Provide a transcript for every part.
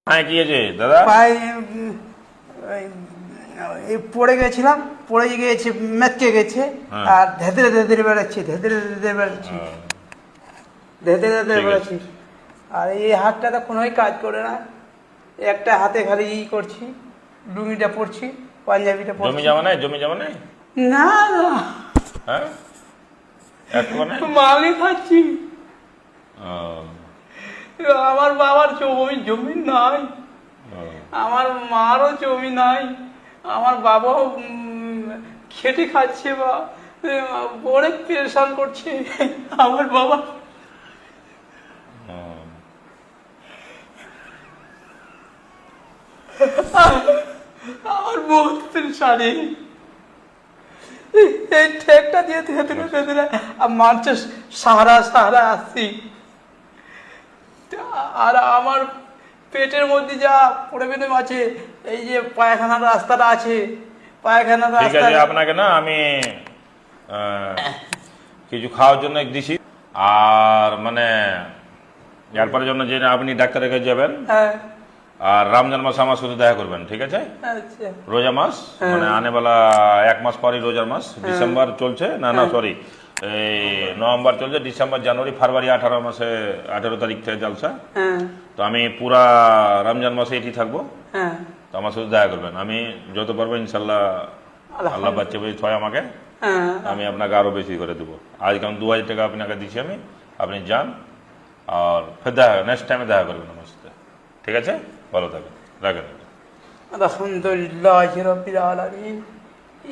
হ্যাঁ কি আছে দাদা? পায়ে পড়ে গেছিলাম, পড়ে গিয়েছে, মেচকে গেছে। হ্যাঁ। আর ধেদরে ধেদরে বেড়াচ্ছি, ধেদরে ধেদরে বেড়াচ্ছি, ধেদরে ধেদরে ঠিক আছে। বেড়াচ্ছি। আর এই হাতটা তো কোনোই কাজ করে না, একটা হাতে খালি করছি, লুঙ্গিটা পরছি, পাঞ্জাবিটা জমি পরছি। জমা নাই, জমি জমা নাই? না না, হ্যাঁ, একটু নাই? মাগি খাচ্ছি। ও, আমার বাবার জমি নাই, ও, আমার মারও জমি নাই, আমার বাবাও খেটে খাচ্ছে বা অনেক পেরেশান করছে আমার বাবা। ও। আমার বহুত পেরেশানি, এই ঠেকটা দিয়ে ধেতরে ধেতরে মারছে, সাহারা সাহারা আসছি। আর আমার পেটের মধ্যে যা প্রবলেম আছে, এই যে পায়খানার রাস্তাটা আছে, পায়খানার ঠিক রাস্তা। আছে, আপনাকে না আমি কিছু খাওয়ার জন্য দিছি। আর মানে এরপরের জন্য যে আপনি ডাক্তারের কাছে যাবেন, হ্যাঁ, আর রমজান মাসে আমার সাথে দেখা করবেন, ঠিক আছে? আচ্ছা, রোজা মাস, মানে আনেবেলা 1 মাস পরই রোজার মাস। ডিসেম্বর চলছে, না না সরি, এই নভেম্বর চলছে, ডিসেম্বর জানুয়ারি ফেব্রুয়ারি 18 মাসে 18 তারিখ থেকে জলসা। হ্যাঁ, তো আমি পুরা রমজান মাসে এটি থাকবো, হ্যাঁ, তো আমার সাথে দেখা করবেন। আমি যত পারবো ইনশাল্লাহ, আল্লাহ বাচ্চা বেশি ছয় আমাকে, হ্যাঁ। আমি আপনাকে আরো বেশি করে দেবো। আজ কারণ 2000 টাকা আপনাকে দিচ্ছি আমি, আপনি যান। আর ফের দেখা, নেক্সট টাইমে দেখা করবেন আমার সাথে, ঠিক আছে? ভালো থাকবেন, রাখেন। আলহামদুলিল্লাহ রাব্বিল আলামিন।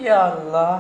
ইয়া আল্লাহ।